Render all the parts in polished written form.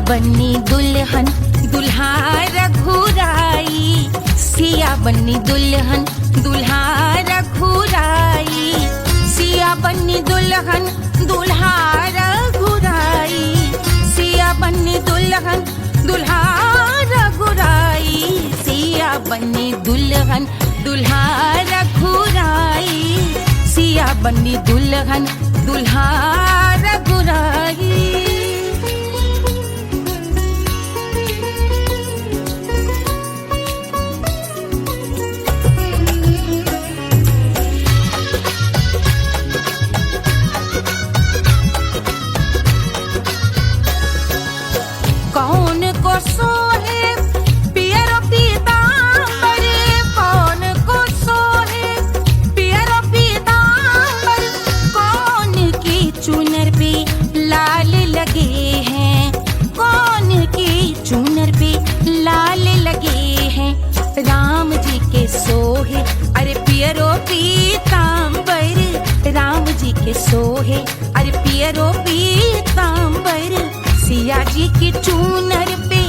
बन्नी दुल्हन दुल्हा रघुराई, सिया बन्नी दुल्हन दुल्हा रघुराई, सिया बन्नी दुल्हन दुल्हा रघुराई, सिया बन्नी दुल्हन दुल्हा रघुराई, सिया बन्नी दुल्हन दुल्हा रघुराई, सिया बन्नी दुल्हन दुल्हा रघुराई। कौन को सोहे पियरो पीतांबर, कौन को सोहे पियरो पीतांबर, कौन की चुनर पे लाल लगे हैं, कौन की चुनर पे लाल लगे हैं, राम जी के सोहे अरे पियरो पीतांबर, राम जी के सोहे अरे पियरो पीतांबर, सिया जी की चूनर पे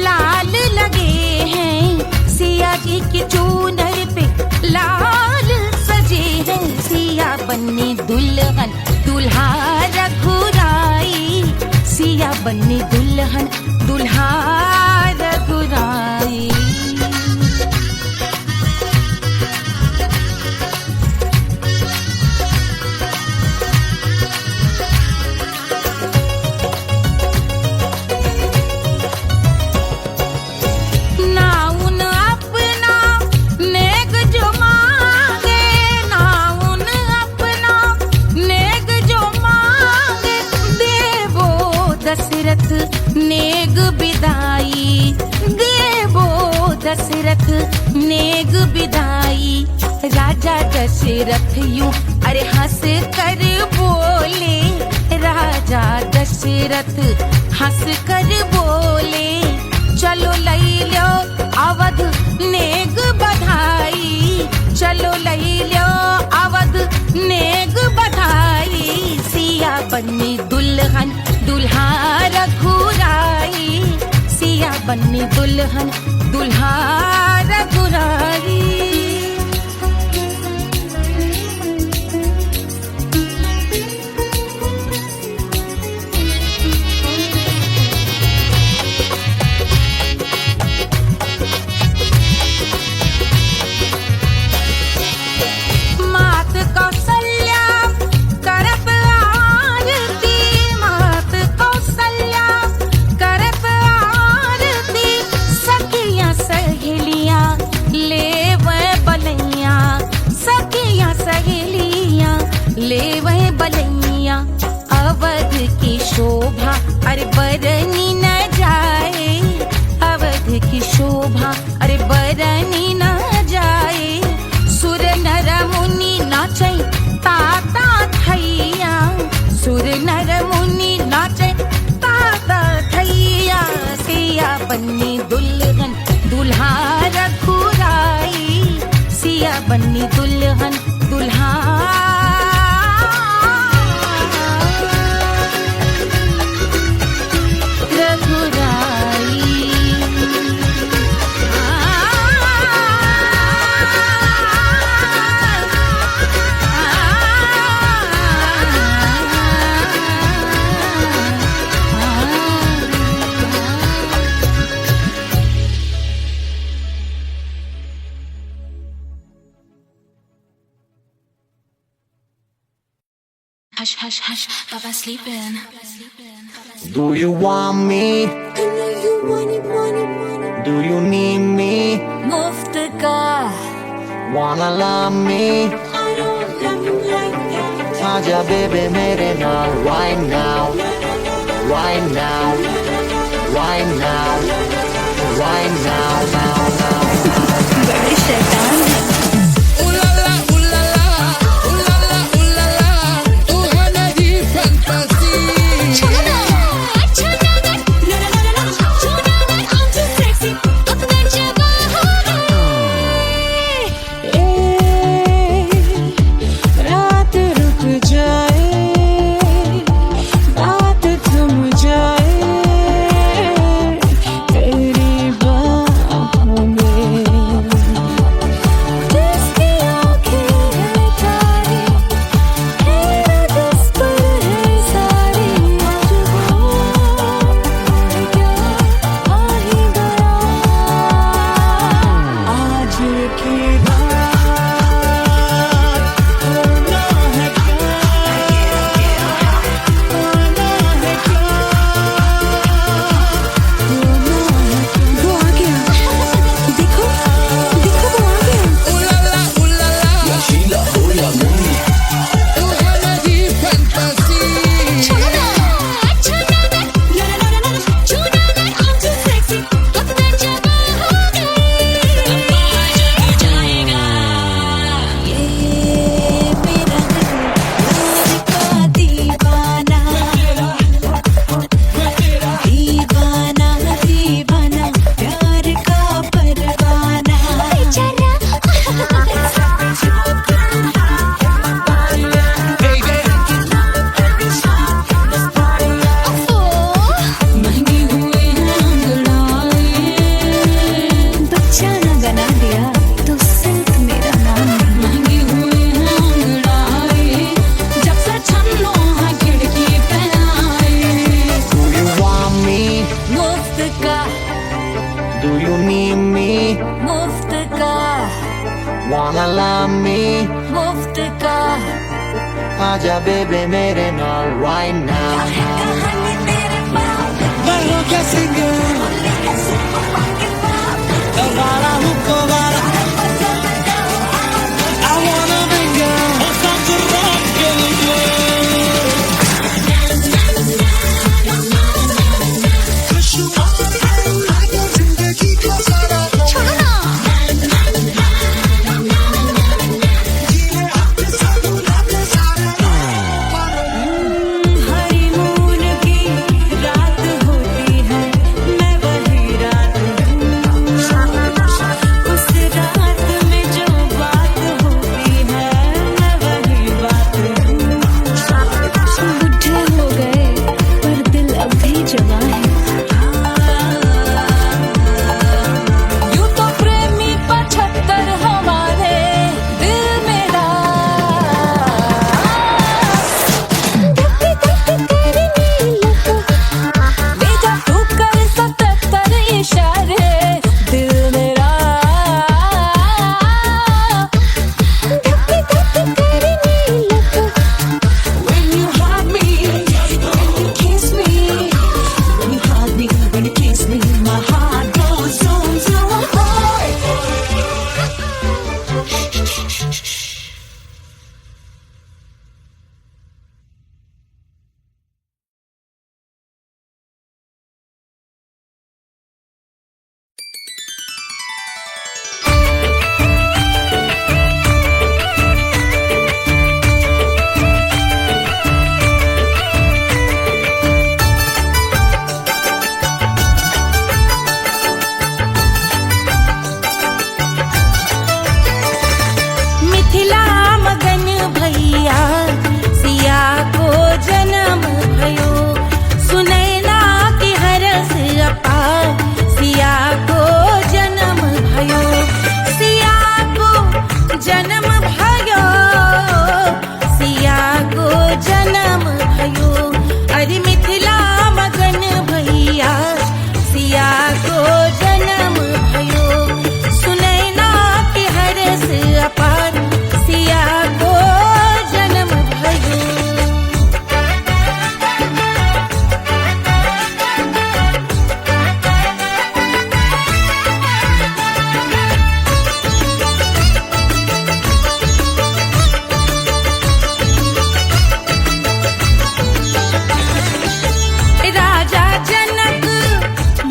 लाल लगे हैं, सिया जी की चूनर पे लाल सजे हैं, सिया बन्नी दुल्हन दुल्हा रघुराई, सिया बन्नी दुल्हन दुल्हा रघुराई। नेग बिदाई देवो दशरथ नेग बिदाई, राजा दशरथ यूं अरे हंस कर बोले, राजा दशरथ हंस कर बोले, चलो लई लो अवध नेग बधाई, चलो लई लो अवध नेग बधाई, सिया बन्नी दुल्हन दुल्हा रघुराई, सिया बन्नी दुल्हन दुल्हा रघुराई। ले वह बलैया अवध की शोभा अरे बरनी न जाए, अवध की शोभा अरे बरनी न जाए, सुर नर मुनि नाचे ताता थैया, सुर नर मुनि नाचे ताता थैया, सिया बन्नी दुल्हन दुल्हा रघुराई, सिया बन्नी दुल्हन दुल्हा Hush, hush, hush, Baba sleeping. Do you want me? I know you want it, want it, want it. Do you need me? Muftaga. Wanna love me? I don't love you like that. Aja baby mere naal right now, right now, right now, right now, now, now, now. बड़े शैतान हैं। जाए बात थम जाए आजा बेबे मेरे नाल right now. मैं हूँ क्या सिंगर वाला हूँ कोवाला I wanna mingle और साथ rock के लिए जिंदगी को सारा छोड़ना हनीमून की रात होती है मैं वही रात हूँ उस रात में जो बात होती है मैं वही बात हूँ बुढ़े हो गए पर दिल अब भी जवां है यूं तो प्रेमी 75 हमारे दिल मेरा बेटा तू कर 77 इशारे दिल मेरा When you hug me, when you kiss me, when you hug me, when you kiss me, my heart goes zoom zoom high. Mithila मगन भैया सिया को जन्म भयो सुनैना की हरस अपार सिया को जन्म भयो सिया को जन्म भयो सिया को जन्म भयो अरे मिथिला मगन भैया सिया को जन्म भयो सुनैना की हरस अपार सिया को जन्म भयो राजा जनक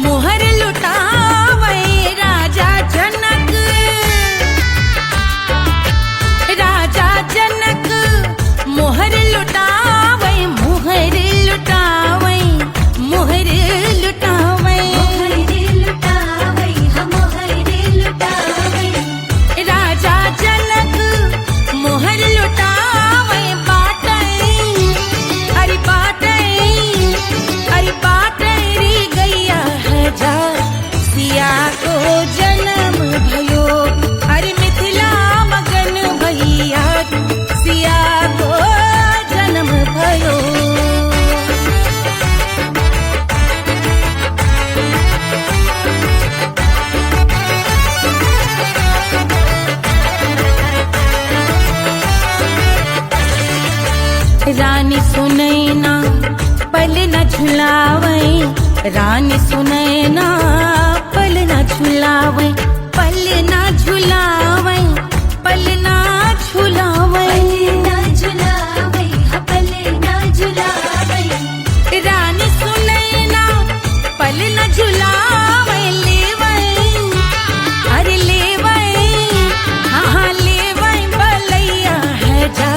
मोहर लुटावे राजा जनक राजा जनक मोहर लुटावे मोहर लुटावे मोहर लुटावे राजा जनक मोहर लुटावे बाटे अरे बाटे अरे बाटे री गैया है जा सिया को जन्म भयो अरे मिथिला मगन भैया सिया को जन्म भयो रानी सुनैना पल न झुलावे रानी सुनैना पल न झुलावे पल न झुलावे पल न झुलावे रानी सुनैना पल न झुलावे लेवे अरे लेवे हाँ लेवे बलैया है जा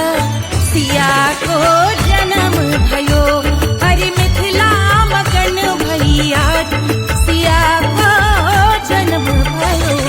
सिया को जन्म भयो अरे मिथिला मगन भैया सिया को जन्म भयो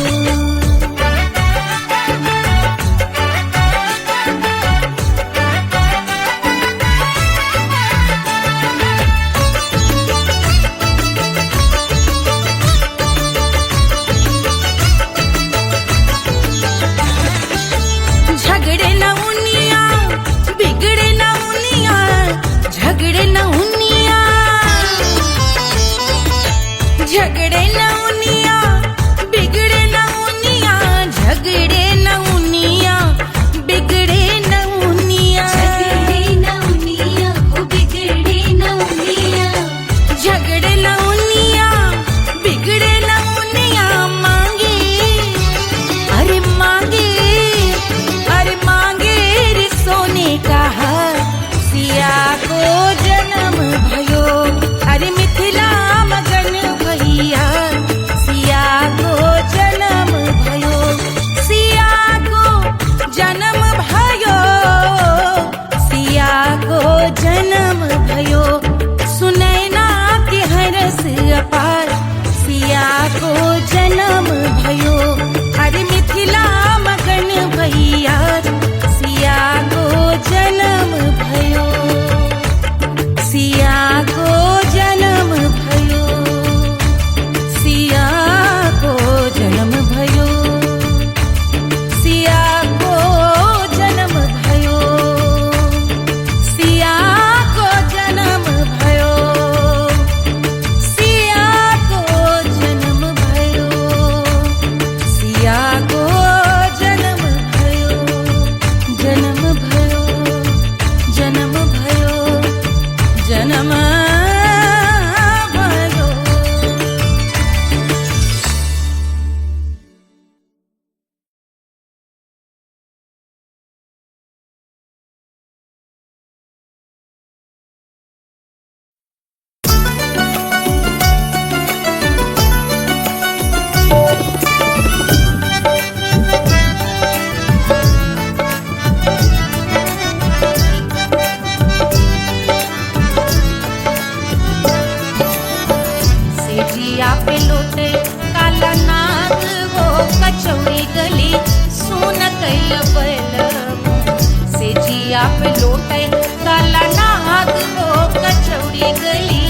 जिया पे लोटे काला नाग हो कचौड़ी गली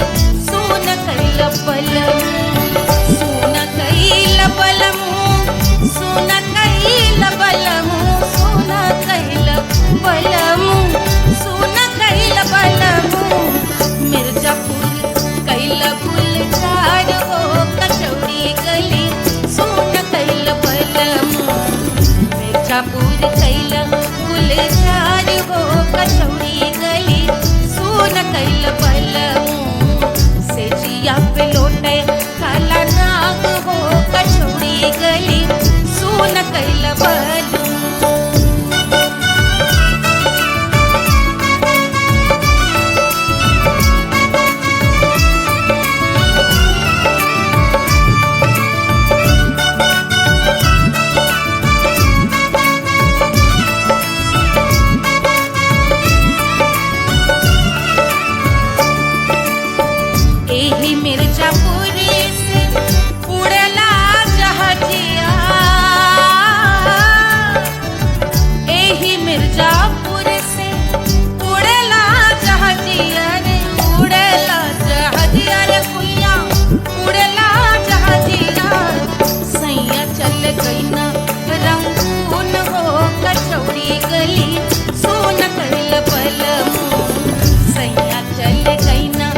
सोन कैल बलम सोन कैल बलम सोन कैल बलम सोन कैल बलम सोन कैल बलम मिर्जापुर कैल गुलजार हो कचौड़ी गली सोन कैल बलम मिर्जापुर कैल गुलजार हो कचौड़ी गली सोन कैल बलम से जिया पे लोटे काला नाग हो कचौड़ी गली सोन कैल बलम एही मिर्जापुर से उड़ला जहाजिया एही मिर्जापुर से उड़ला जहाजिया रे उड़ला जहाजिया रे कुइया उड़ला जहाजिया सैया चल गई ना रंगून हो कचौड़ी गली सोन कैल बलम सैया चल गई ना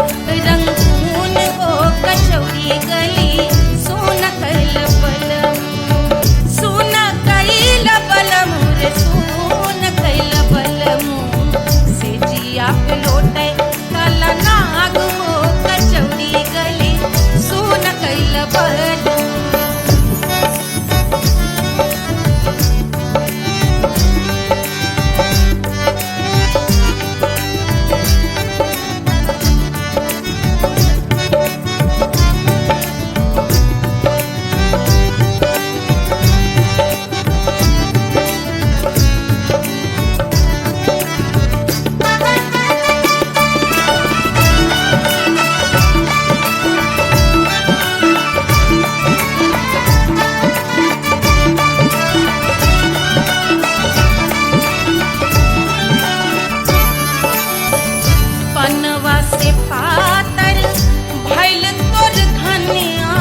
रंगून हो कचौड़ी गली सोन कैल बलम सोन कैल बलम रे सोन कैल बलम से जिया पे लोटे काला नाग हो कचौड़ी गली सोन कैल बलम पनवा से पातर भइल तोर धनिया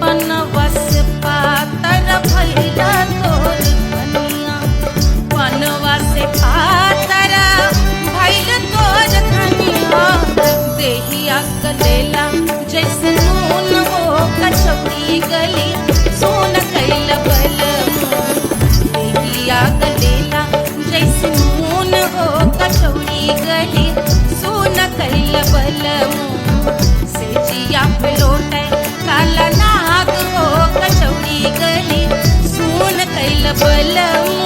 पनवा से पातर भइल तोर धनिया पनवा से पातर भइल तोर धनिया देहिया कलेला जैसे नून हो कचौड़ी गली सोन कैल बलम देहिया गलेला जैसे नून हो कचौड़ी गली सोन कैल बलम से जिया पे लोटे काला नाग हो कचौड़ी गली सोन कैल बलम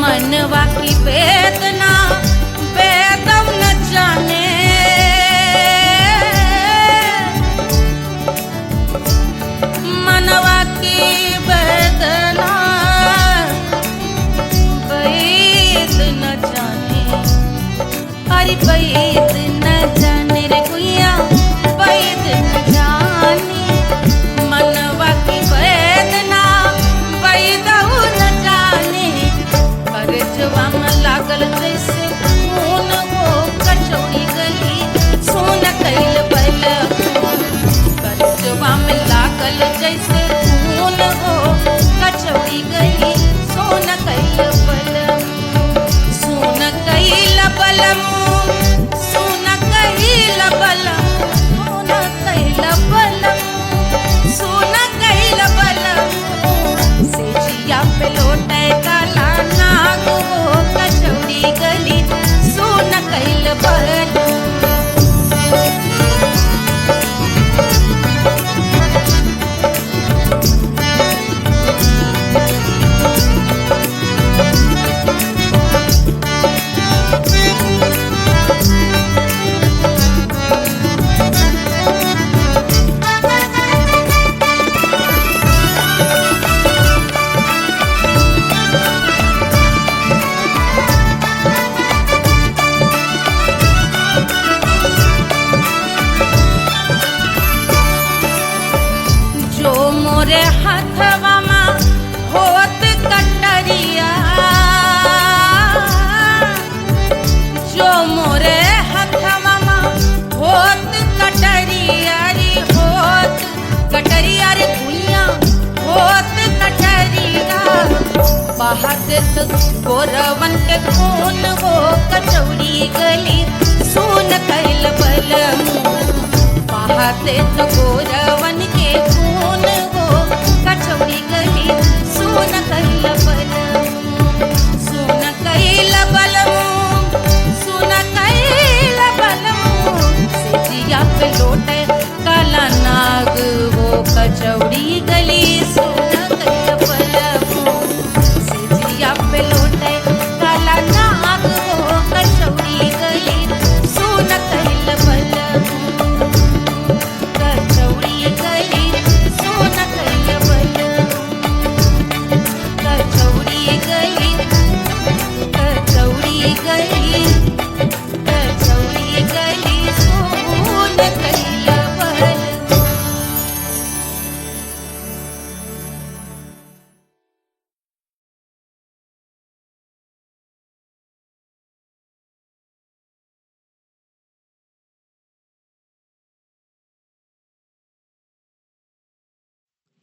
मनवा की वेदना वेदम न जाने मनवा की वेदना वेद न जाने अरे वेद न जाने रे कुइया वेद न जाने मनवा की वेदना वेद न जाने करजवा में लागल जैसे खून हो कचौड़ी गली सोन कैल बलम करजवा में लागल जैसे खून हो कचौड़ी गली सोन कैल बलम सोन कैल बलम सोन कैल बलम सोन कैल बलम सोन कैल बलम से जिया पे लोटे काला नाग हो कचौड़ी गली सोन कैल बलम गोरवन के खून वो कचौड़ी गली सुन कैल बलमू बहाते तो गोरवन के खून वो कचौड़ी गली सुन कैल बलमू सुन कैल बलमू सुन कैल बलमू सिजिया पे लोटे काला नाग वो कचौड़ी गली सुन कैल बलमू सिजिया पे लोटे काला नाग वो कचौड़ी गली सुन कैल बलमू कचौड़ी गली सुन कैल बलमू कचौड़ी गली कचौड़ी गली कचौड़ी गली सुन कैल बलमू।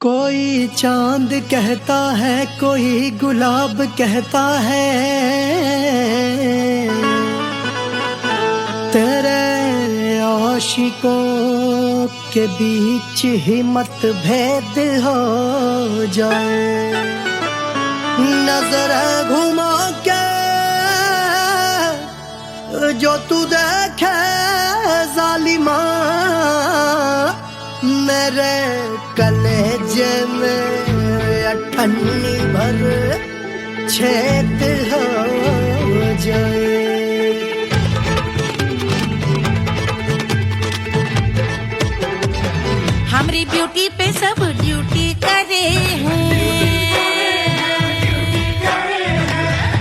कोई चांद कहता है कोई गुलाब कहता है तेरे आशिकों के बीच ही मतभेद हो जाए नजर घुमा के जो तू देखे जालिमा मेरे कलेजे में अठन्नी भर छेद हो जाए हमारी ब्यूटी पे सब ड्यूटी करे हैं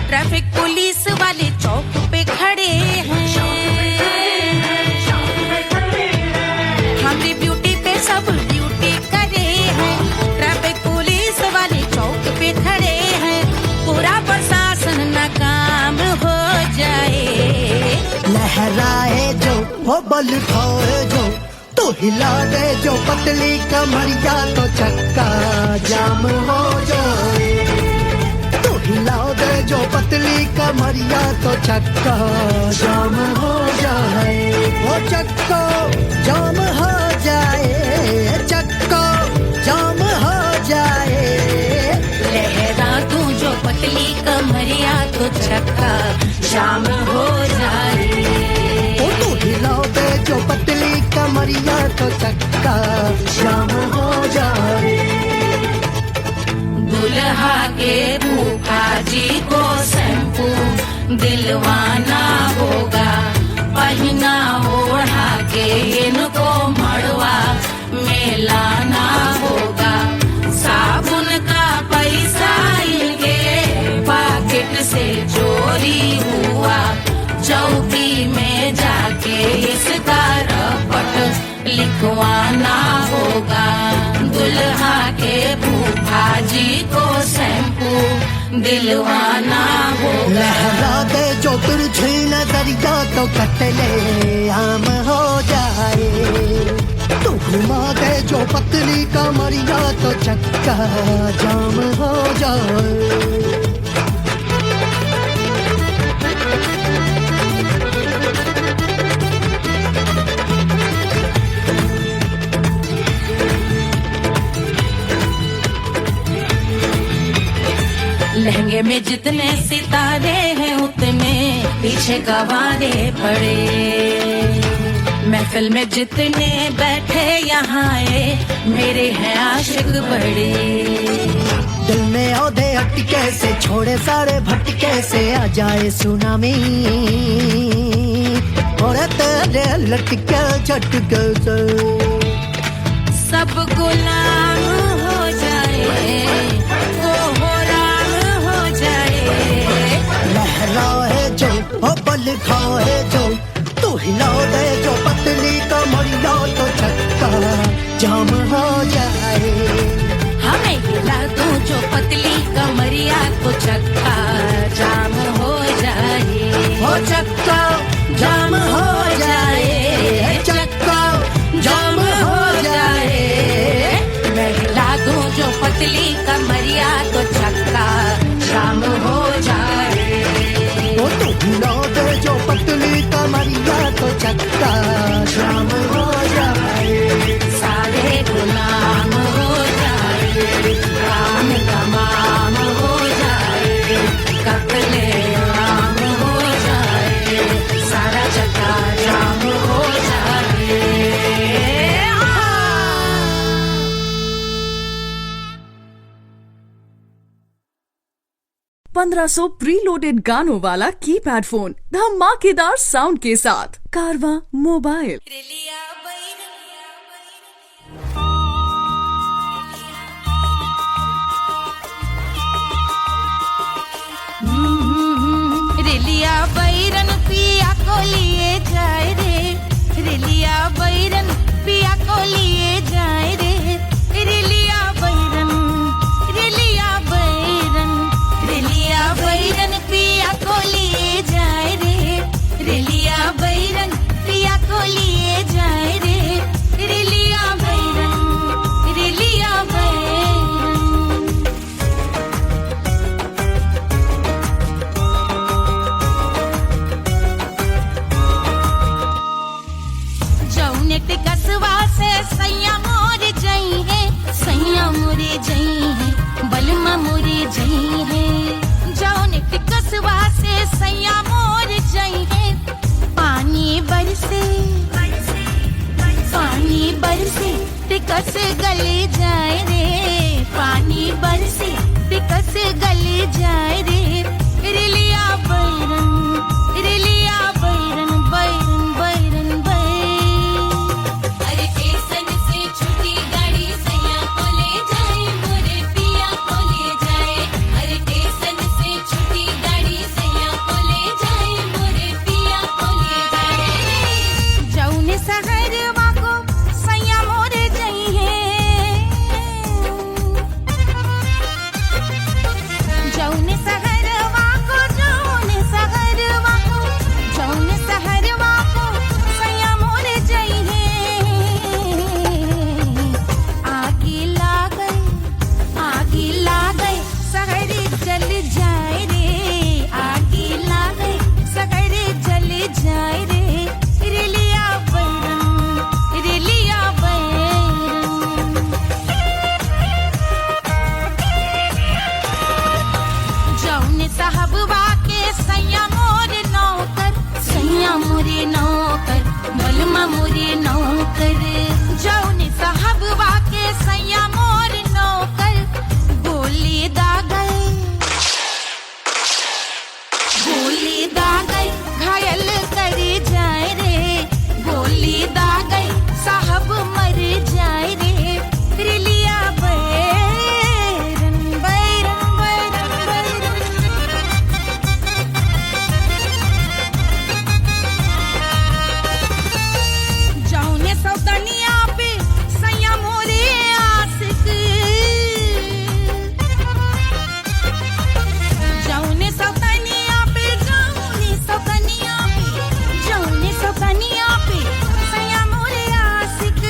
ट्रैफिक पुलिस वाले चौक पे खड़े हैं हमारी ब्यूटी पे सब ड्यूटी करे हैं ट्रैफिक पुलिस वाले चौक पे खड़े हैं पूरा प्रशासन नाकाम हो जाए लहराए जो वो बल खाए जो तो हिला दे जो पतली कमरिया तो चक्का जाम हो जाए तो हिला दे जो पतली कमरिया तो चक्का जाम हो जाए वो चक्का जाम हो जाए चक्का जाम हो जाए लहरा तू जो पतली कमरिया तो चक्का जाम हो जाए ओ तू हिला दे जो पतली कमरिया तो चक्का जाम हो जाए दुल्हा के भूखा जी को शैम्पू दिलवाना होगा पहना ओढ़ा के इनको मड़वा में लाना होगा साबुन का पैसा इनके पॉकेट से चोरी हुआ चौकी में जाके इसका रपट लिखवाना होगा दुल्हा के भूखा जी को शैम्पू दिलवाना होगा लहरा दे जो तिरछी नजरिया तो कतले आम हो जाए तू घुमा दे जो पतली कमरिया तो चक्का जाम हो जाए लहंगे में जितने सितारे हैं उतने पीछे गवारे पड़े महफिल में जितने बैठे यहाँ आए मेरे हैं आशिक बड़े दिल में औधे अटके से छोड़े सारे भटके से आ जाए सुनामी और तेरे लटके झटके से सब गुलाम हो जाए वो हो राम हो जाए लहराए जो ओ बल खाए जो तू हिला दे जो पतली कमरिया तो चक्का जाम हो जाए हमें हिला दो जो पतली कमरिया तो चक्का जाम हो जाए हो चक्का जाम हो जाए चक्का जाम हो जाए मैं हिला दूं जो पतली कमरिया तो चक्का जाम हो जाए 1500 प्रीलोडेड गानों वाला कीपैड फोन धमाकेदार साउंड के साथ कारवा मोबाइल। रेलिया बैरन पिया को लिए जाए रे, रेलिया बैरन पिया को लिए जाए रे, रेलिया बैरन, रेलिया बैरन, रेलिया बैरन पिया को लिए जाए रे, रेलिया बैरन पिया को लिए जाए रे, रेलिया बैरन, रेलिया बैरन। जौने टिकसवा से सैया मोर जई है, सैया मोरे जई है, बलमा मोरे जई है। जौने टिकसवा से सैया मोर जई है, पानी बरसे, पानी बरसे टिकस गले जाए रे, पानी बरसे टिकस गले जाए रे, रेलिया बैरन, रेलिया बैरन, बैरन बैरन बैरन। अरे स्टेशन से छुट्टी गाड़ी सैया को ले जाए, मोरे पिया को ले जाए। अरे स्टेशन से छुट्टी गाड़ी सैया को ले जाए, मोरे पिया को ले जाए। जौने सहरवा को सैया मोरे जई है, जौने सहरवा को, जौने सहरवा को, जौने सहरवा को सैया मोरे जई है। आगी लागई, आगी लागई सहरी जल जाए रे, आगी लागई सहरी जल जाए रे, रेलिया बैरन, रेलिया बैरन। जौने साहबवा के सैया मोरे नौकर, सैया मोरे नौकर, बलमा मोरे नौकर। जौने साहबवा के सैया मोरे नौकर, गोली दागई, गोली दागई घायल करे जाए रे, गोली दागई साहब मर जाए रे, रेलिया बैरन, बैरन बैरन बैरन। जौने सौतनिया पे सैया मोरे आशिक, जौने सौतनिया पे, जौने सौतनिया पे, जौने सौतनिया पे सैया मोरे आशिक।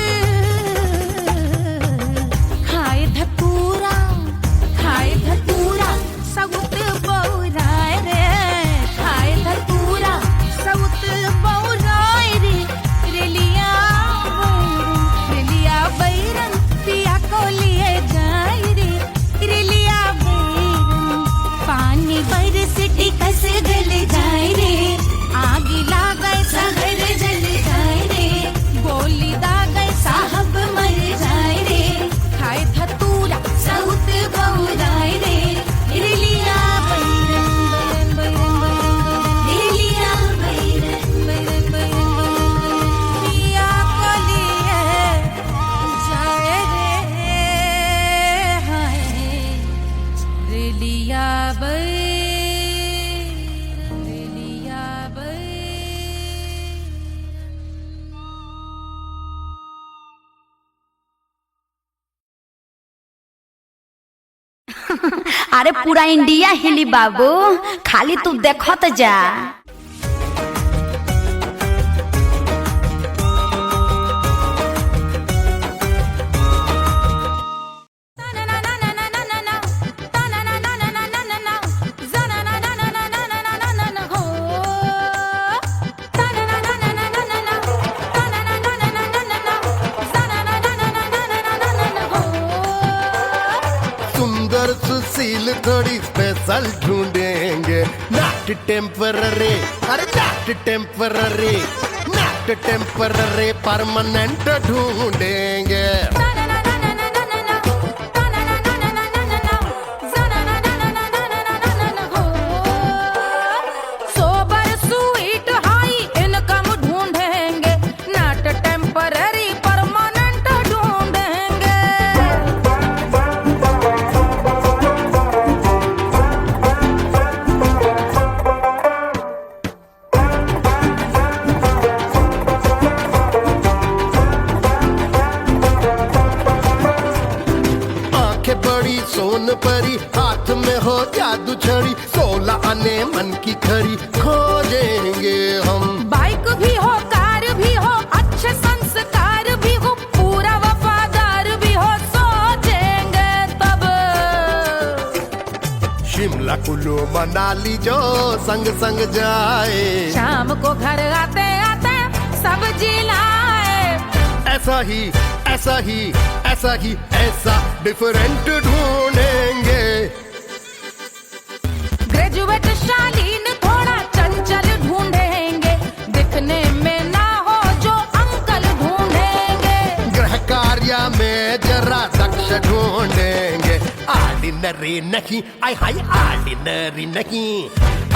खाए धतूरा, खाए धतूरा सउत बौराए रे, खाए धतूरा सउत बौराए रे, रेलिया बैरन, रेलिया बैरन पिया को लिए जाए रे, रेलिया बैरन। पानी बरस टिकस गल जाए रे, आगी लागई सहर जल जाए रे, गोली दागई साहब मर जाए रे, खाए धतूरा सउत बौराए रे, रेलिया बैरन, बैरन बैरन बैरन, रेलिया बैरन, बैरन बैरन बैरन। पिया को लिए जाए रे, हाय रेलिया बैरन, रेलिया बैरन। अरे पूरा इंडिया हिली बाबू, खाली तू देखत जा। सुंदर सुशील थोड़ी स्पेशल ढूंढेंगे, नॉट टेम्पररी, अरे not temporary, not temporary permanent ढूंढेंगे। हो सुन परी, हाथ में हो जादू छड़ी, 16 आने मन की खरी खोजेंगे हम। बाइक भी हो, कार भी हो, अच्छे संस्कार भी हो, पूरा वफादार भी हो, सोचेंगे तब। शिमला कुल्लू मनाली जो संग संग जाए, शाम को घर आते आते सब्जी लाए। ऐसा ही ऐसा ही ऐसा ही ऐसा डिफरेंट ढूंढेंगे। ग्रेजुएट शालीन थोड़ा चंचल ढूंढेंगे, दिखने में ना हो जो अंकल ढूंढेंगे। गृह कार्य में जरा दक्ष ढूंढेंगे। ऑर्डिनरी नहीं, आय हाय ऑर्डिनरी नहीं,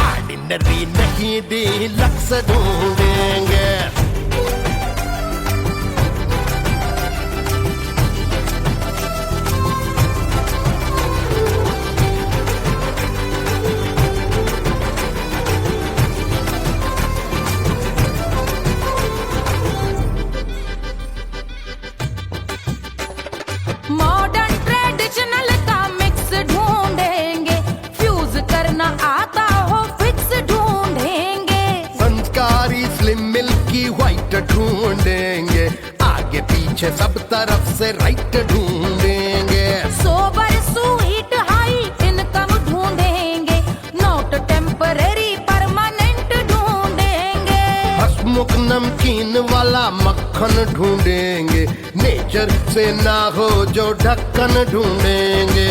ऑर्डिनरी नहीं डीलक्स ढूंढेंगे। मॉडर्न ट्रेडिशनल का मिक्स ढूंढेंगे, फ्यूज करना आता हो फिक्स ढूंढेंगे। संस्कारी स्लिम मिल्की व्हाइट ढूंढेंगे, आगे पीछे सब तरफ से राइट ढूंढेंगे। सोबर स्वीट हाई इनकम ढूंढेंगे, नोट टेम्परेरी परमानेंट ढूंढेंगे। हसमुख नमकीन वाला मक्खन ढूंढेंगे, नेचर से ना हो जो ढक्कन ढूंढेंगे।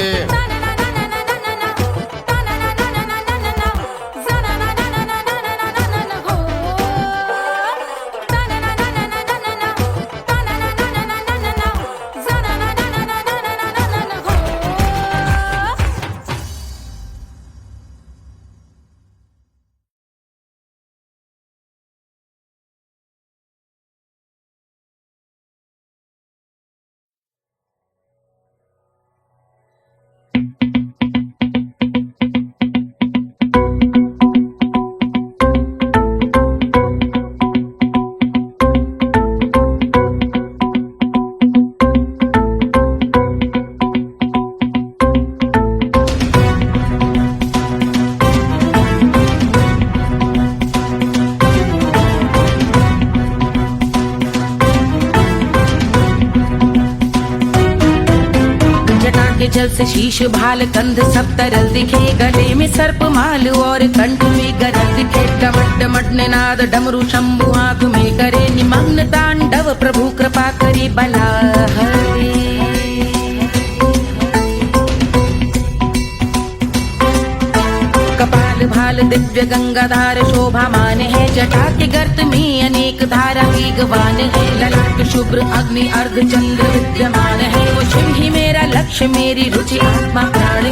जल से शीश भाल कंध सब तरल दिखे, गले में सर्प माल और कंठ में गरल दिखे। डमट डमट निनाद डमरू शंभु आंख में करे निमग्न तांडव, प्रभु कृपा करे बला हरे। कपाल भाल दिव्य गंगाधार शोभामान है, जटा के गर्त में अनेक धारा वेगवान है। ललाट शुभ्र अग्नि अर्ध चंद्र विद्यमान है, वो शिव ही मेरा लक्ष्य मेरी रुचि आत्मा प्राण है।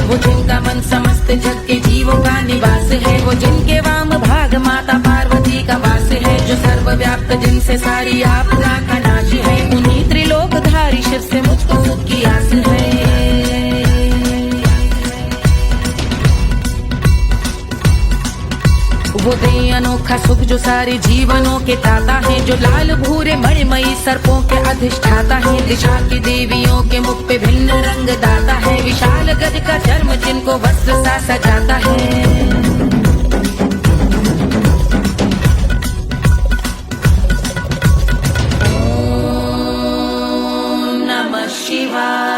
वो जिनका मन समस्त जग के जीवों का निवास है, वो जिनके वाम भाग माता पार्वती का वास है। जो सर्वव्याप्त जिनसे सारी आपदा का नाश है, उन्हीं त्रिलोकधारी शिव से मुझको सुख की आस है। वो दे अनोखा सुख जो सारे जीवनों के दाता है, जो लाल भूरे मणिमयी सर्पों के अधिष्ठाता है। दिशा की देवियों के मुख पे भिन्न रंग दाता है, विशाल गज का चर्म जिनको वस्त्र सा सजाता है। ओम नमः शिवाय।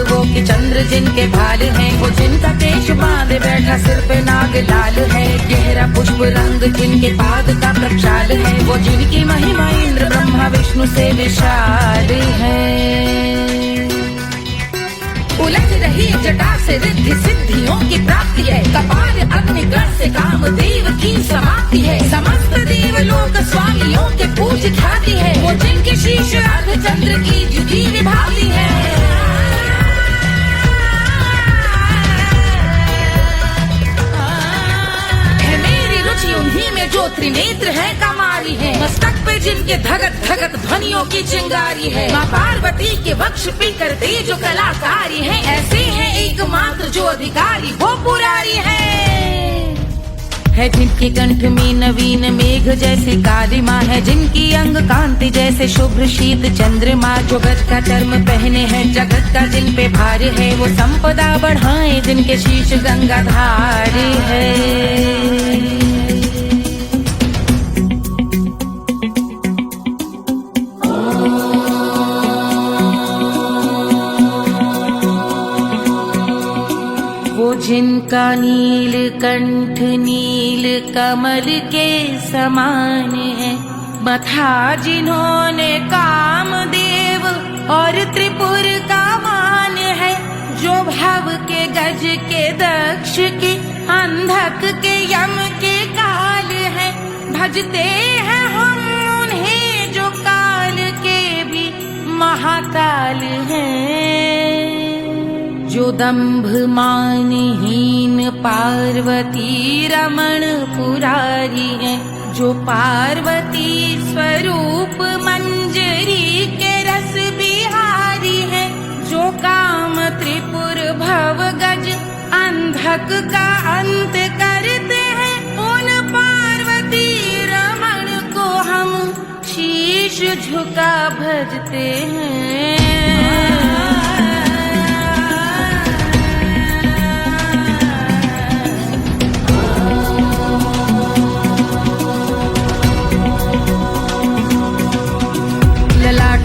वो कि चंद्र जिनके भाल हैं, वो जिनका केश बांधे बैठा सिर पे नाग लाल है। गहरा पुष्प रंग जिनके पाद का प्रक्षाल है, वो जिनकी महिमा इंद्र ब्रह्मा विष्णु से विशाल है। उलझ रही जटा से रिद्धि सिद्धियों की प्राप्ति है। कपाल अग्निग्रह से कामदेव की समाप्ति है। समस्त देव लोक स्वामियों के पूज ख्याति है। वो जिनके शीश अर्धचंद्र की द्युति विभाती है। मेरी रुचि उन्हीं में जो त्रिनेत्र है कमारी है। मस्तक पे जिनके धगत धगत ध्वनियों की चिंगारी है। माँ पार्वती के वक्ष पे करते जो कलाकारी है। ऐसे है एकमात्र जो अधिकारी वो पुरारी है जिनके कंठ में नवीन मेघ जैसे कालिमा है। जिनकी अंग कांति जैसे शुभ्र शीत चंद्रमा। जो गज का चर्म पहने हैं जगत का जिन पे भार है। वो संपदा बढ़ाए जिनके शीश गंगाधार है। जिनका नील कंठ नील कमल के समान है। मथा जिन्होंने कामदेव और त्रिपुर का मान है। जो भव के गज के दक्ष के अंधक के यम के काल है। भजते हैं हम उन्हें जो काल के भी महाकाल हैं। जो दंभ मानहीन पार्वती रमण पुरारी है। जो पार्वती स्वरूप मंजरी के रस बिहारी है। जो काम त्रिपुर भव गज अंधक का अंत करते हैं। उन पार्वती रमण को हम शीश झुका भजते हैं।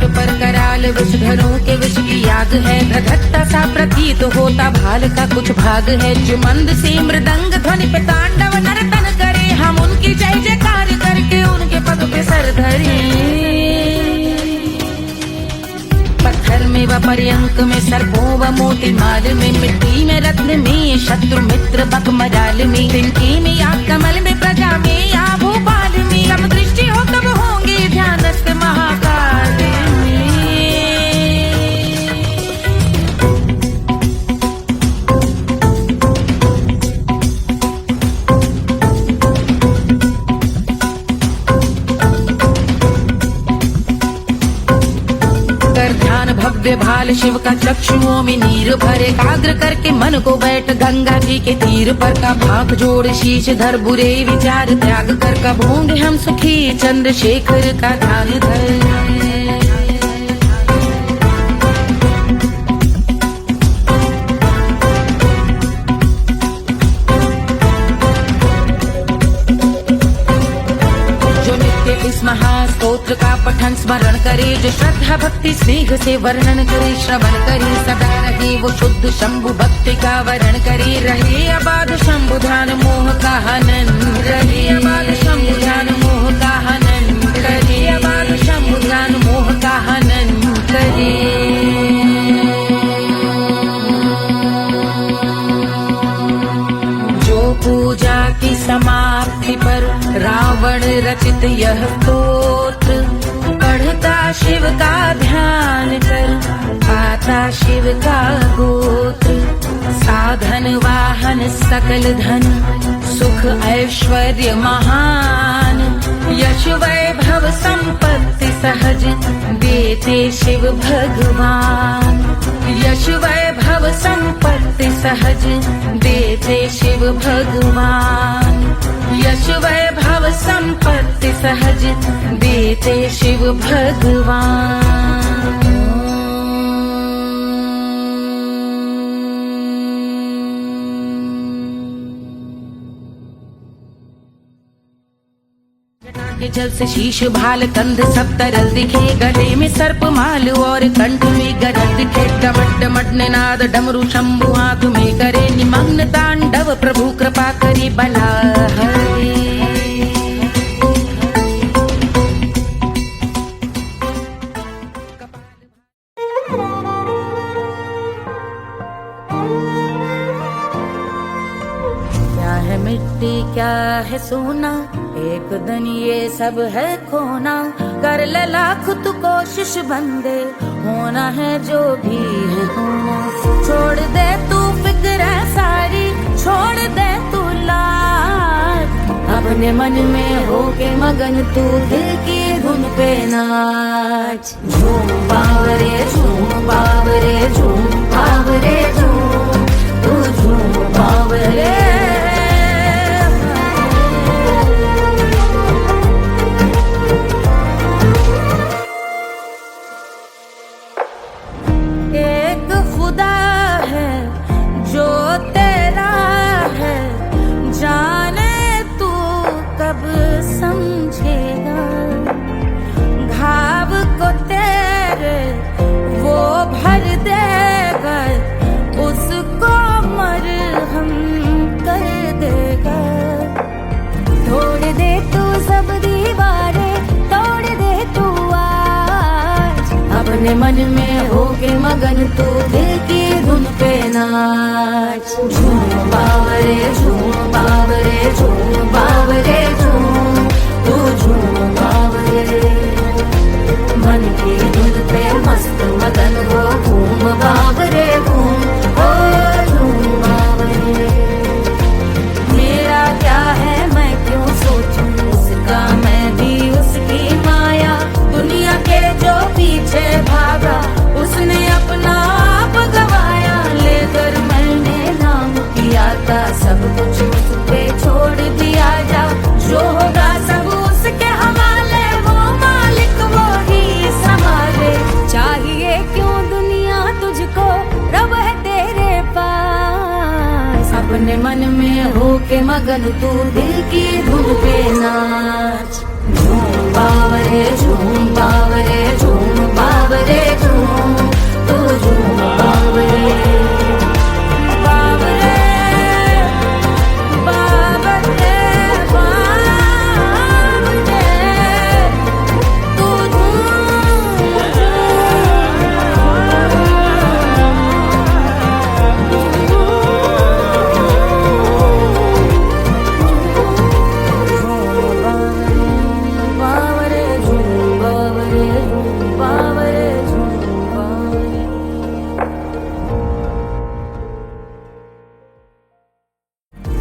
पर कराल विषधरों के विष की याद है। धधकता सा प्रतीत होता भाल का कुछ भाग है। जो मंद से मृदंग ध्वनि पे तांडव नर्तन करे। हम उनकी जय जयकार करके उनके पद पे सर धरे। पत्थर में व पर्यंक में सर्पों व मोती माल में। मिट्टी में रत्न में शत्रु मित्र बक मजाल में। तिनके में या कमल में प्रजा में या भोपाल में। जब दृष्टि हो तब होंगे ध्यानस्थ महाकाल में। भव्य भाल शिव का चक्षुओं में नीर भरे। एकाग्र करके मन को बैठ गंगा जी के तीर पर। का भाग जोड़ शीश धर बुरे विचार त्याग कर। कब होंगे हम सुखी चंद्रशेखर का ध्यान धर। इस महास्तोत्र का पठन स्मरण करे। जो श्रद्धा भक्ति स्नेह से वर्णन करे। श्रवण करे सदा रहे वो शुद्ध शंभु भक्ति का वर्ण करे। रहे अबाध शंभु ध्यान मोह का हनन। रहे अबाध शंभु ध्यान मोह का हनन करे। अबाध शंभु ध्यान मोह का हनन करे। पूजा की समाप्ति पर रावण रचित यह स्तोत्र। पढ़ता शिव का ध्यान कर पाता शिव का गोत्र। साधन वाहन सकल धन सुख ऐश्वर्य महान। यश वैभव संपत्ति सहज देते शिव भगवान। यश वैभव संपत्ति सहज देते शिव भगवान। यश वैभव संपत्ति सहज देते शिव भगवान। के जल से शीश भाल कंध सब तरल दिखे। गले में सर्प माल और कंठ में गरल दिखे। डमट डमट निनाद डमरू शंभु हाथ में करे। निमग्न तांडव प्रभु कृपा करे बला हरे। मिट्टी क्या है सोना, एक दिन ये सब है खोना। कर ले लाख तू कोशिश बंदे, होना है जो भी है होना। छोड़ दे तू फिक्र सारी, छोड़ दे तू लाज, अपने मन में होके मगन तू दिल की धुन पे नाच। झूम बावरे झूम बावरे झूम बावरे झूम, तू झूम बावरे। एक खुदा है जो तेरा है, जाने तू कब समझेगा। घाव को तेरे वो भर देगा, उसको मरहम कर देगा। तोड़ दे तू सब दीवारें, तोड़ दे तू आज, अपने मन में होके मगन तू दिल की धुन पे नाच। झूम बावरे झूम बावरे झूम बावरे झूम, तू झूम बावरे। मन की धुन पे मस्त मगन हो, घूम बावरे घूम, ओ झूम बावरे। मेरा क्या है मैं क्यों सोचूं, उसका मैं भी उसकी माया। दुनिया के जो पीछे भागा, उसने अपना आप गवाया। लेकर मैंने नाम किया था, सब कुछ उस पे छोड़ दिया जा। जो होगा सब उसके हवाले, वो मालिक वो ही संभाले। चाहिए क्यों दुनिया तुझको, रब है तेरे पास। अपने मन में होके मगन तू दिल की धुन पे नाच। झूम बावरे झूम बावरे झूम बावरे झूम, तू झूम बावरे। बावरे बावरे बावरे, तू बावरे झूम बावरे झूम बावरे झूम बावरे।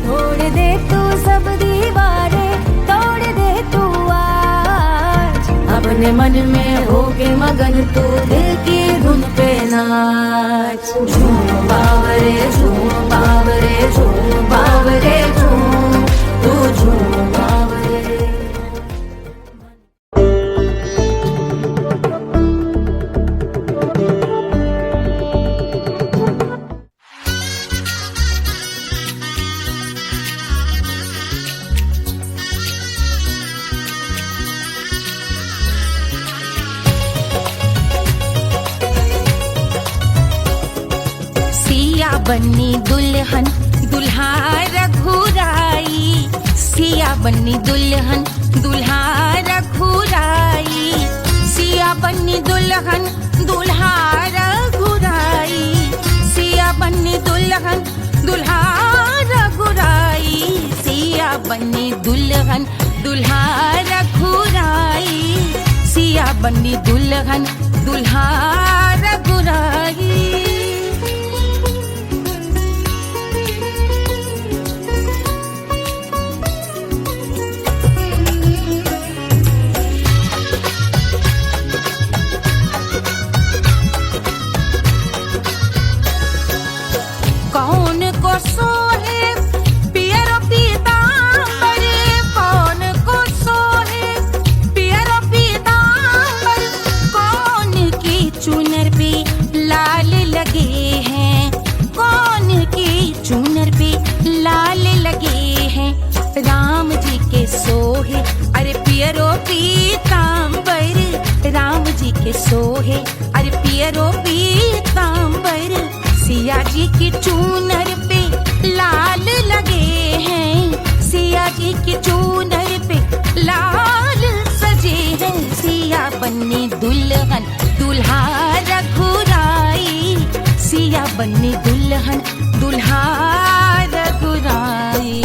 तोड़ दे तू सब दीवारें, तोड़ दे तू आज, अपने मन में होके मगन तू दिल की धुन पे नाच। झूम बावरे झूम बावरे झूम बावरे झूम, तू झूम बावरे। सिया बन्नी दुल्हन दुल्हा रघुराई, सिया बन्नी दुल्हन दुल्हा रघुराई। सिया बन्नी दुल्हन दुल्हा रघुराई, सिया बन्नी दुल्हन दुल्हा रघुराई। सिया बन्नी दुल्हन दुल्हा रघुराई, सिया बन्नी दुल्हन दुल्हा रघुराई। कौन को सोहे पियरो पीतांबर, कौन को सोहे पियरो पीतांबर। कौन की चुनर पे लाल लगे हैं, कौन की चुनर पे लाल लगे हैं। राम जी के सोहे अरे पियरो पीतांबर, राम जी के सोहे अरे पियरो पीतांबर। सिया जी की चूनर पे लाल लगे हैं, सिया जी की चूनर पे लाल सजे हैं। सिया बन्नी दुल्हन दुल्हा रघुराई, सिया बन्नी दुल्हन दुल्हा रघुराई।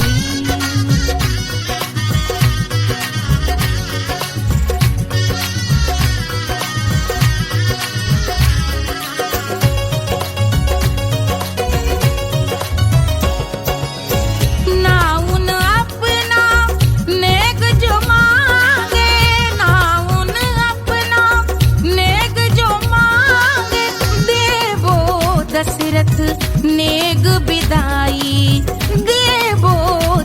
दशरथ नेग बिदाई, देवो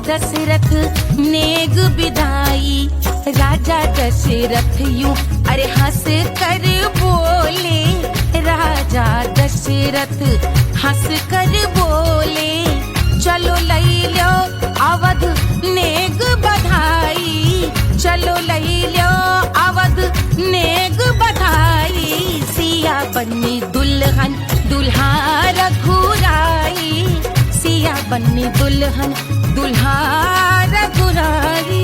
दशरथ नेग बिदाई। राजा दशरथ यूं अरे हंस कर बोले, राजा दशरथ हंस कर बोले, चलो लई लो अवध नेग बधाई, चलो लई लो अवध नेग बधाई। सिया बन्नी दुल्हन दुल्हा रघुराई, सिया बन्नी दुल्हन दुल्हा रघुराई।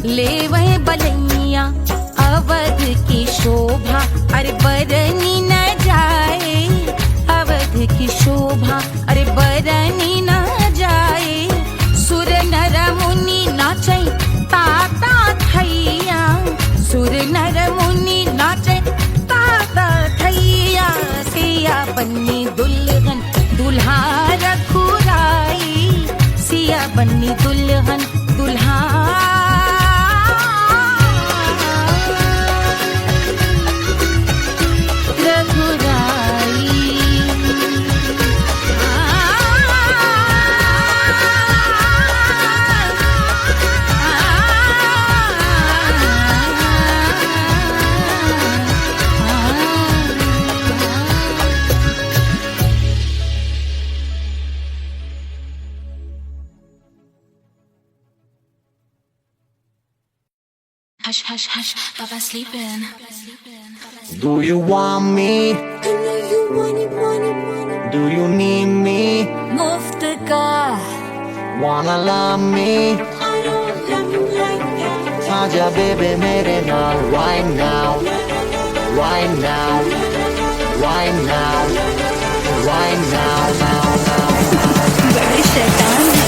ले वह बलैया, अवध की शोभा अरे बरनी न जाए, अवध की शोभा अरे बरनी न जाए। सुर नर मुनि नाचे ताता थैया, सुर नर मुनि नाचे ताता थैया। सिया बन्नी दुल्हन दुल्हा रघुराई, सिया बन्नी दुल्हन दुल्हा Hush, hush, hush, Baba's sleeping. Do you want me? Do you need me? मुफ्त का Wanna love me? आजा baby मेरे नाल right now, right now, right now, right now, now, now. बड़े शैतान हैं।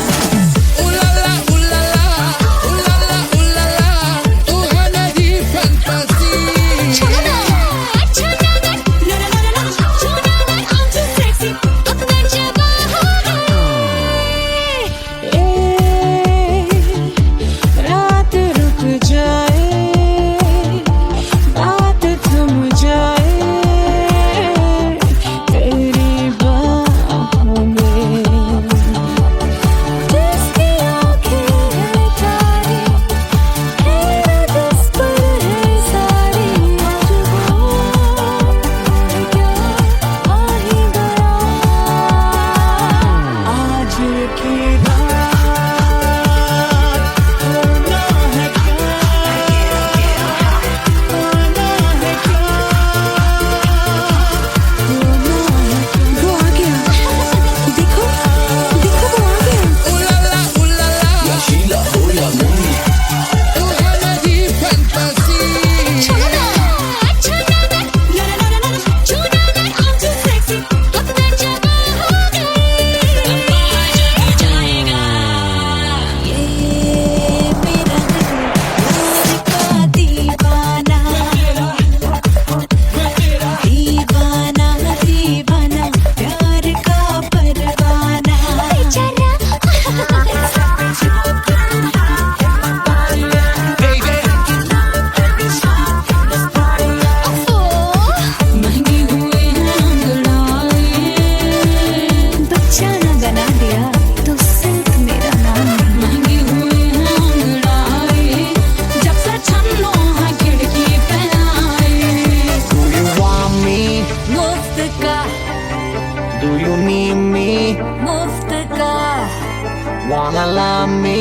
Wanna love me?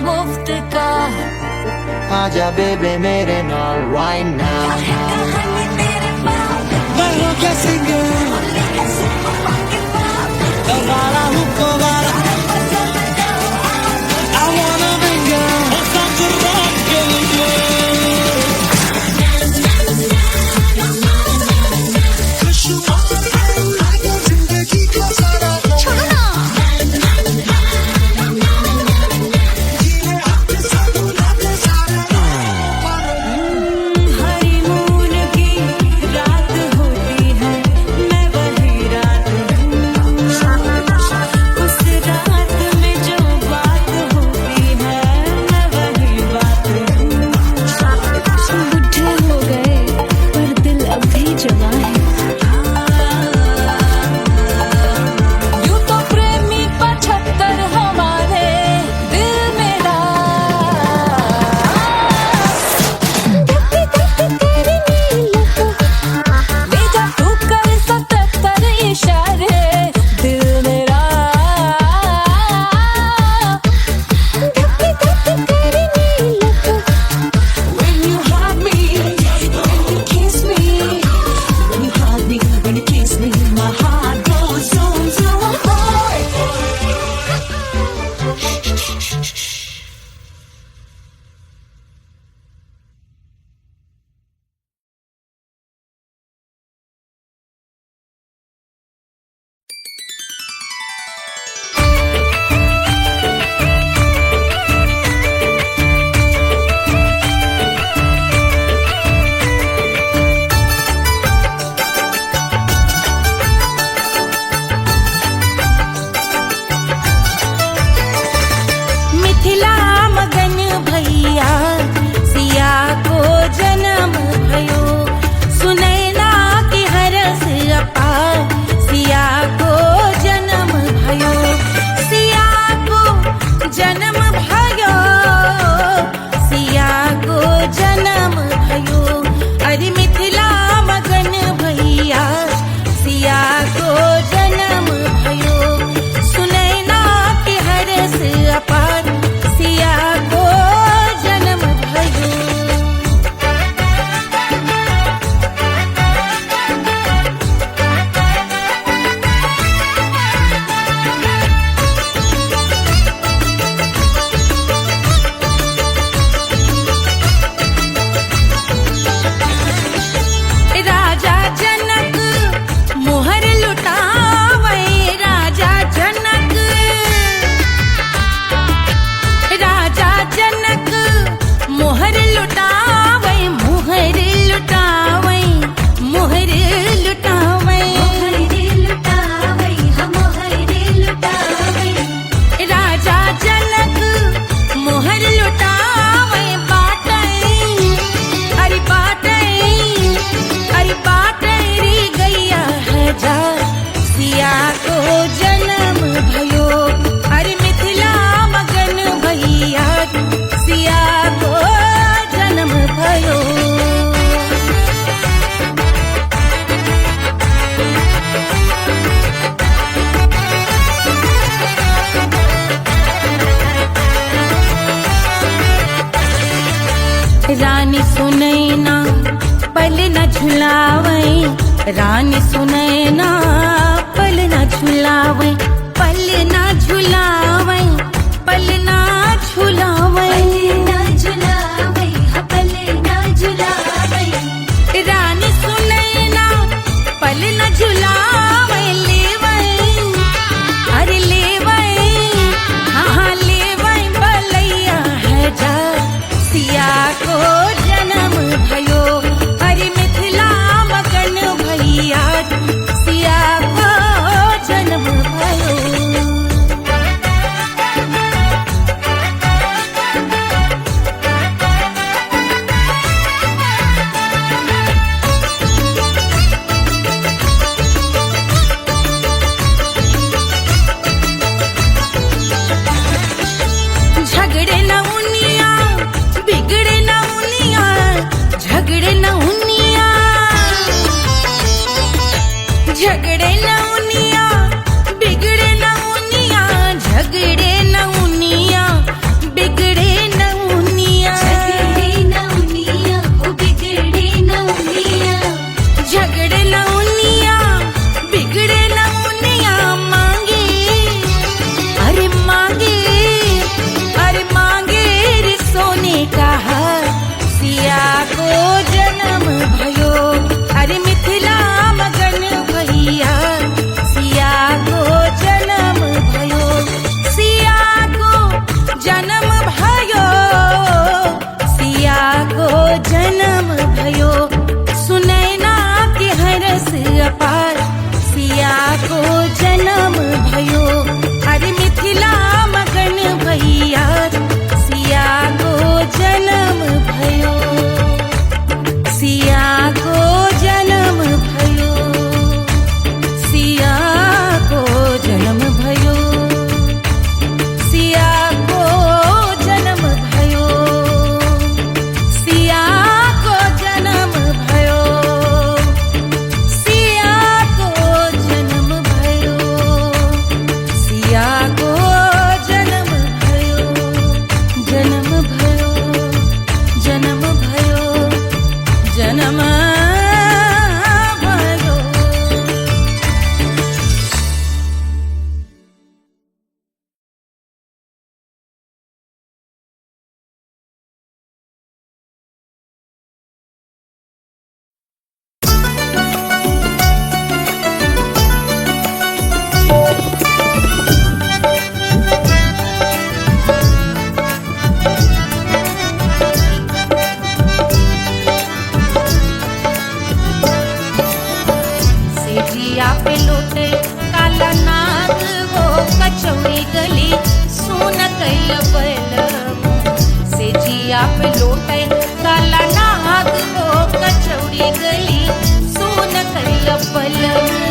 मुफ्त का आजा बेबे मेरे नाल right now. Barro que singer. Elvara hukovara. I wanna bring her. Osancı rock gelecek. न झुलावे रानी सुनैना, पल न झुलावे, पल न झुलावे, पल न झुलावे, पल न झुलावे, रानी सुनैना पल न झुलावे, लेवै अरे लेवै, हाँ लेवै बलैया है जा सिया को जन्म भयो, अरे मिथिला मगन भैया सिया को जन्म भयो। झगड़े न उनिया बिगड़े न उनिया, झगड़े न उनिया, झगड़े न उनिया बिगड़े न उनिया, झगड़े न उनिया बिगड़े न उनिया, झगड़े न उनिया बिगड़े न उनिया, झगड़े न उनिया बिगड़े न उनिया, मांगे अरे मांगे, अरे मांगे रे सोने का हार सिया को जन्म भयो, अरे मिथिला मगन भैया सिया को जन्म भयो, सिया को जन्म भयो, सिया को जन्म भयो, सुनैना के हरस अपार सिया को जन्म भयो, अरे मिथिला मगन भैया सिया को जन्म भयो, सिया को जन्म भयो, सिया को जन्म भयो, सिया को जन्म भयो, सिया को जन्म भयो, सिया को जन्म भयो, सिया को जन्म भयो, जन्म भयो, जन्म भयो, जन्म भयो। सेजिया पे लोटे काला नाग वो कचौड़ी गली सोन कैल बलमु, सेजिया पे लोटे काला नाग वो कचौड़ी गली सोन कैल बलमु,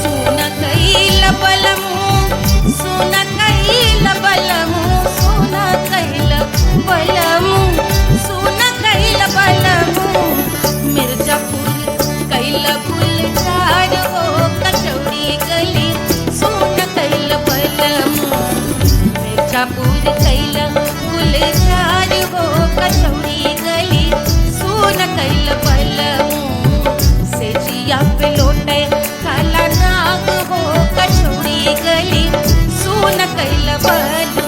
सोन कैल बलमु, सोन कैल बलमु, सोन कैल बलमु, सोन कैल बलमु, मिर्जापुर कैल गुलजार हो कचौड़ी गली सोन कैल बलमु, मिर्जापुर कैल गुलजार हो कचौड़ी गली सोन कैल बलमु, सेजिया पे लोटे काला नाग हो कचौड़ी गली सोन कैल बलमु।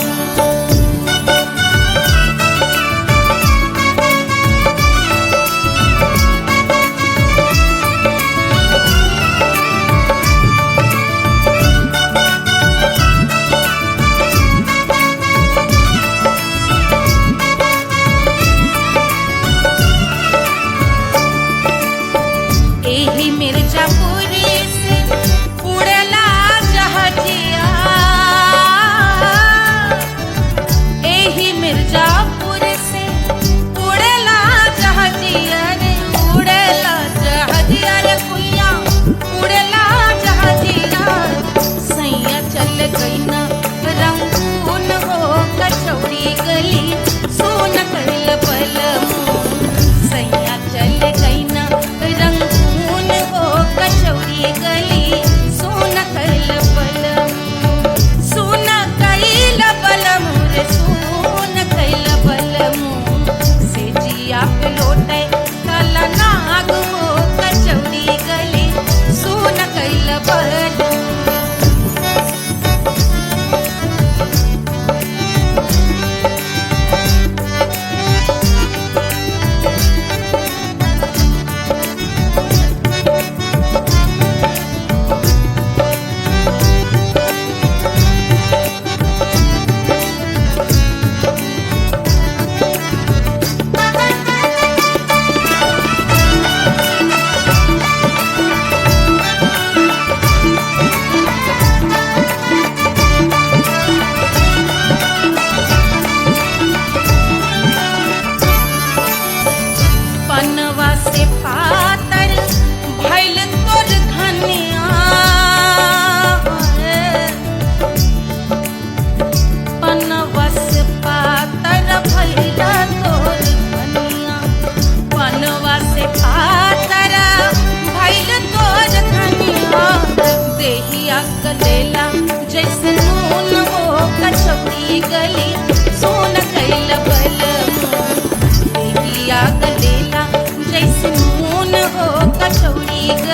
एही मिर्जापुर से उड़ला जहाजिया, एही मिर्जापुर से उड़ला जहाजिया रे, उड़ला जहाजिया रे कुइया, उड़ला जहाजिया, सैया चल गई ना रंगून हो कचौड़ी गली सोन कैल बलमु, सैया चल गई ना रंगून हो कचौड़ी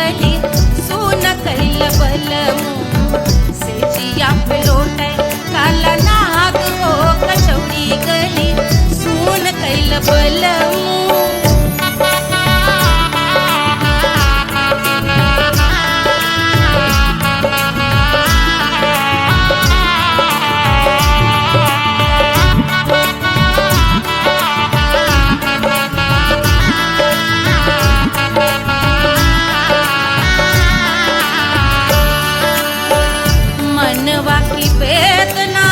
गली सुन कैल बलमू से जिया पे लौटे काला नाग हो कचौड़ी गली सुन कैल बलमू मनवा की वेदना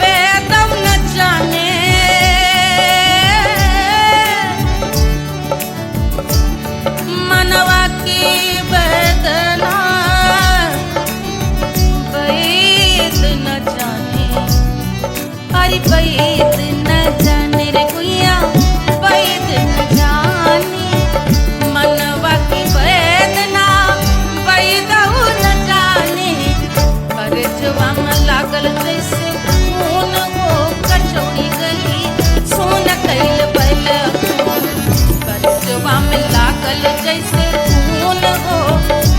वेदम न जाने मनवा की वेदना वेद न जाने अरे वेद न जाने रे गुइया वेद न जाने मनवा की वेदना वेद न जाने करजवा में लागल जैसे खून हो कचौड़ी गली सोन कैल बलमू करजवा में लागल जैसे खून हो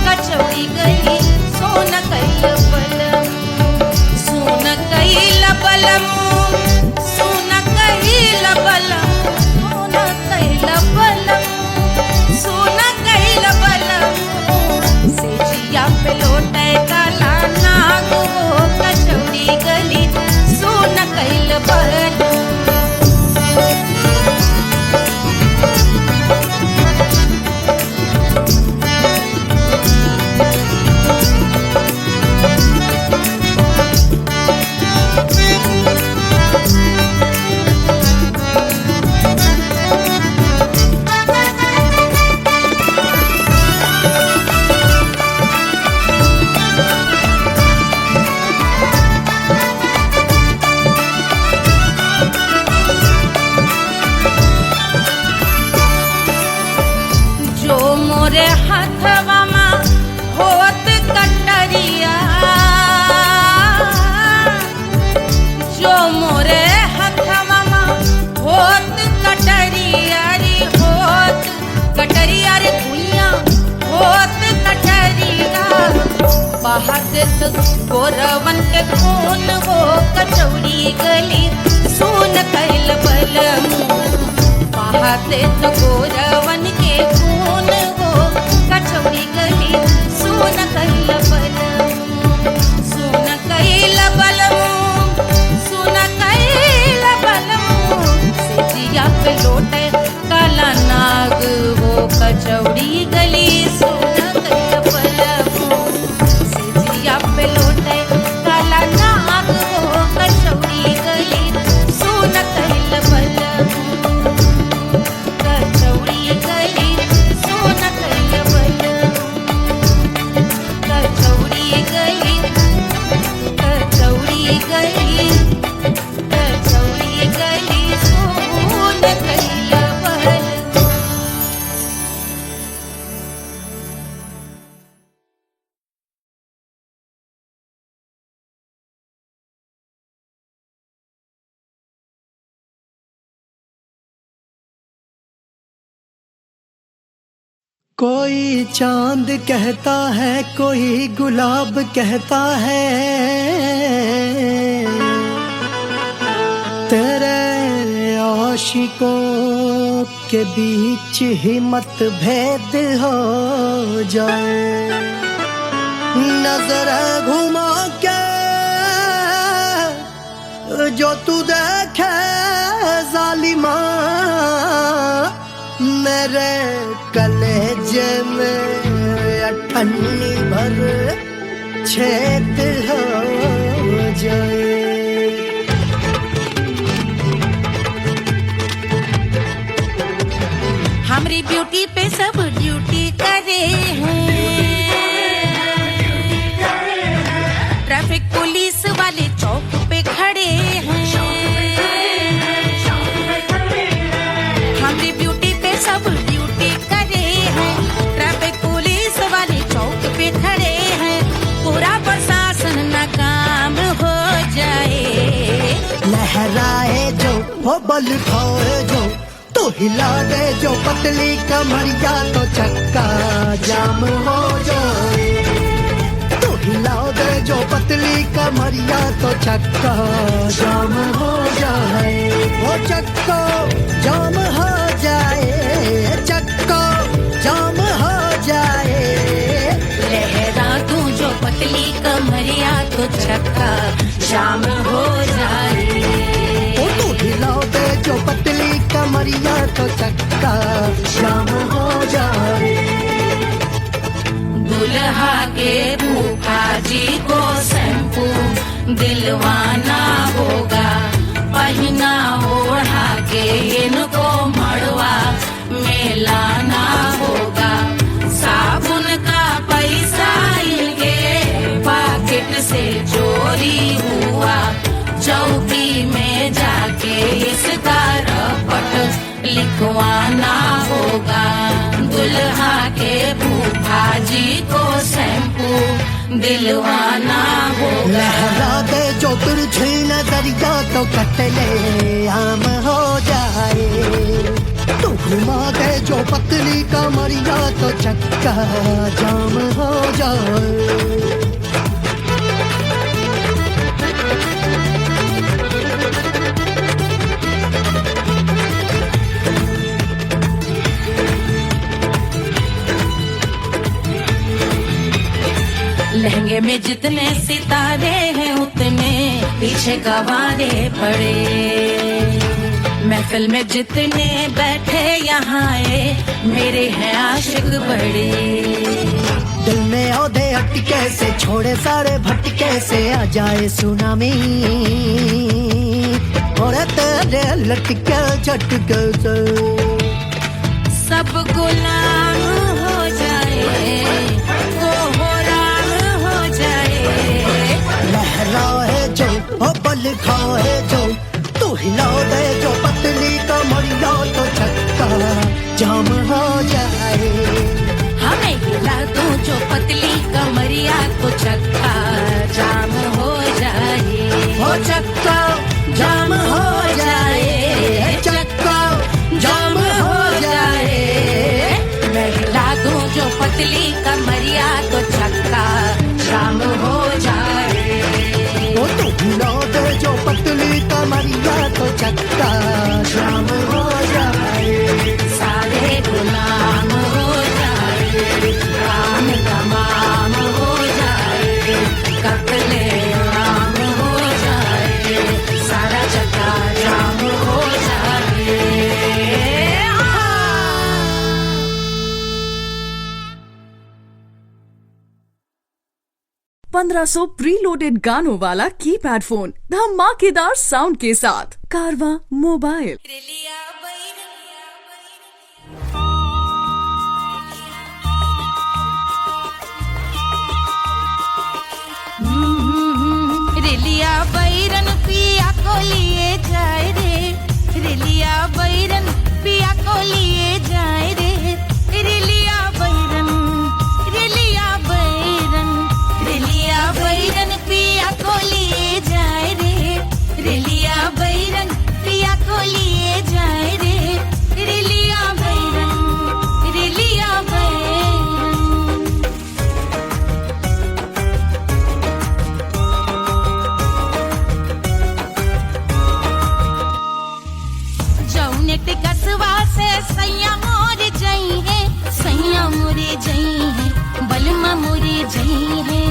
कचौड़ी गली सोन कैल बलमू सोन कैल बलमू सोन कैल बलमू सोन कैल बलमू से जिया पे लौटे काला नाग हो कचौड़ी गली सोन कैल बलमू जो मोरे हाथवा में होत कटरिया जो मोरे हाथवा में होत कटरिया रे होत कटरिया रे भुइया होत कटरिया बहा देत गोरवन के खून हो कचौड़ी गली सोन कैल बलमू बहा देत गोरवन के खून हो कचौड़ी गली सोन कैल बलमू सोन कैल बलमू सोन कैल बलमू से जिया पे लौटे काला नाग हो कचौड़ी गली सोन कैल बलमू से जिया पे लौटे काला नाग हो कचौड़ी गली सोन कैल बलमू कचौड़ी गली सोन कैल बलमू कचौड़ी गली कचौड़ी गली कचौड़ी गली सोन कैल बलमू कोई चांद कहता है कोई गुलाब कहता है तेरे आशिकों के बीच ही मतभेद हो जाए नजर घुमा के जो तू देखे जालिमा मेरे कलेजे में अठन्नी भर छेद हो जाए हमारी ब्यूटी पे सब ड्यूटी करे हैं ट्रैफिक पुलिस वाले चौक पे खड़े हैं हमारी ब्यूटी पे सब ड्यूटी करे हैं ट्रैफिक पुलिस वाले चौक पे खड़े हैं पूरा प्रशासन नाकाम हो जाए लहराए जो वो बल खाए जो तो हिला दे जो पतली कमरिया तो चक्का जाम हो पतली कमरिया तो चक्का जाम हो जाए, वो चक्का जाम हो जाए, चक्का जाम हो जाए। लहरा तू जो पतली कमरिया तो चक्का जाम हो जाए। ओ तू हिला दे जो पतली कमरिया तो चक्का जाम हो जाए। दुल्हा के फूफा जी को शैम्पू दिलवाना होगा, पहना ओढ़ा के इनको मड़वा में लाना होगा। साबुन का पैसा इनके पॉकेट से चोरी हुआ, चौकी में जाके इसका रपट लिखवाना होगा। दुल्हा के फूफा जी को शैम्पू दिलवाना होगा। लहरा दे जो तिरछी नजरिया तो कतले आम हो जाए, तू घुमा दे जो पतली कमरिया तो चक्का जाम हो जाए। लहंगे में जितने सितारे हैं उतने पीछे गवारे पड़े, महफिल में जितने बैठे यहाँ आए मेरे हैं आशिक बड़े। दिल में औधे हटके से छोड़े सारे भटके से आ जाए सुनामी, और तेरे लटके झटके से सब गुलाम हो जाए, वो हो राम हो जाए। लहराए जो ओ बल खाए जो, तू हिला दे जो पतली कमरिया तो चक्का जाम हो जाए। हमें हिला दो जो पतली कमरिया तो चक्का जाम हो जाए। ओ चक्का जाम हो जाए, चक्का जाम हो जाए। मैं हिला दूं जो पतली कमरिया तो चक्का जाम हो जाए। ओ तू हिला दे जो पतली कमरिया तो चक्का जाम हो जाए। सारे गुलाम हो जाए, काम तमाम हो जाए, कत्ले आम हो जाए, सारा चक्का जाम हो जाए। 1500 प्रीलोडेड गानों वाला कीपैड फोन धमाकेदार साउंड के साथ कारवा मोबाइल। रिलिया बैरन पिया को लिए जाए रे, रिलिया बैरन पिया को लिए जाए रे। रिलिया बैरन, रिलिया बैरन, रिलिया बैरन पिया को लिए जाए रे, रिलिया बैरन पिया को लिए जाए रे। रिलिया बैरन, रिलिया बैरन। जौने टिकसवा से सैया मोर जई है, सैया मोरे जई है, बलमा मोरे जई है।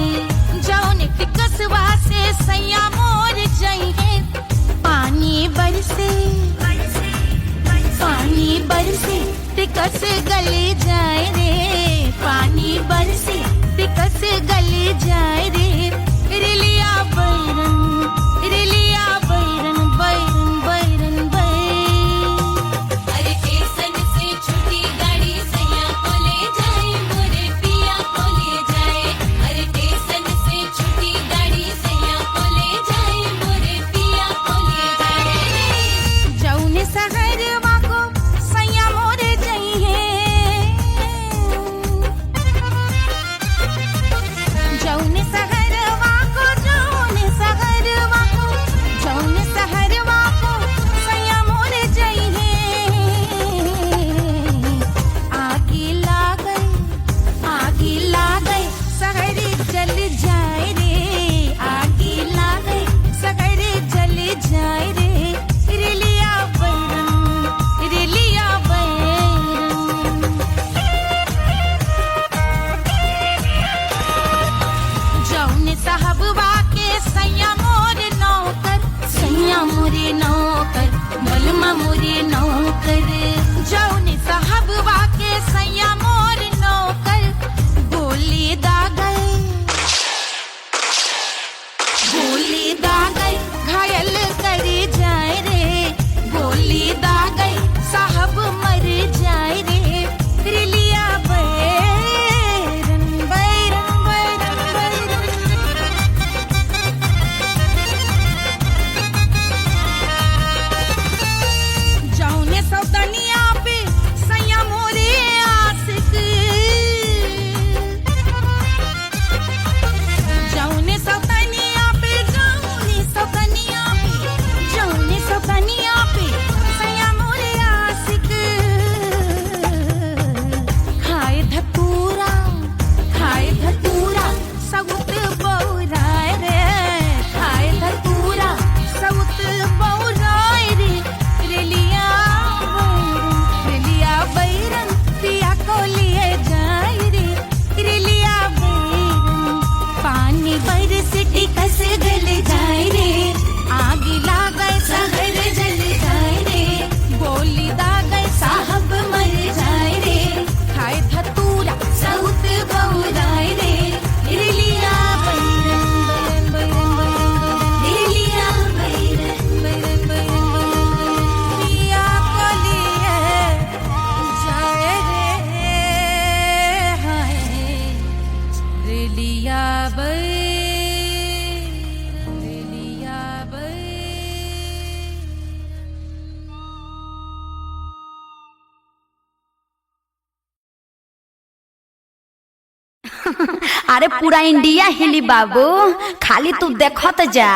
जौने टिकसवा से सैया मोर जई है, पानी बरसे, पानी बरसे टिकस गले जाए रे, पानी बरसे टिकस गले जाए रे। रिलिया बैरन, रिलिया बैरन, बैरन बैरन बैरन। अरे स्टेशन से छुट्टी गाड़ी सैया को ले जाए, मोरे पिया को ले जाए। अरे स्टेशन से छुट्टी गाड़ी सैया को ले जाए, मोरे पिया को ले जाए। जौने शहरवा को सैया मोरे जई है, मोरे नौकर बलमा मोरे नौकर जौने साहब वाके सैया मोर नौकर गोली दागल घायल कर जाए रे गोली दागल साहब मर जाए रे रिलिया बैरन बैरन बैरन बैरन जौने सौतनिया पे सैया मोरे आशिक जौने सौतनिया पे सैया मोरे आशिक खाए धतूरा सउत बौराय रे खाए धतूरा सउत बौराय रे रेलिया बैरन पिया को लिए जाए रे रेलिया बैरन पानी बरस टिकस गल जाए रे आग लागे सहर जल जाए रे गोली दागे साहब मर जाए रे खाए धतूरा सउत बौराय रे रिलिया बैरन बैरन बैरन बैरन पिया को लिए जाए रे हाय रिलिया अरे पूरा इंडिया हिली बाबू, खाली तू देखत जा।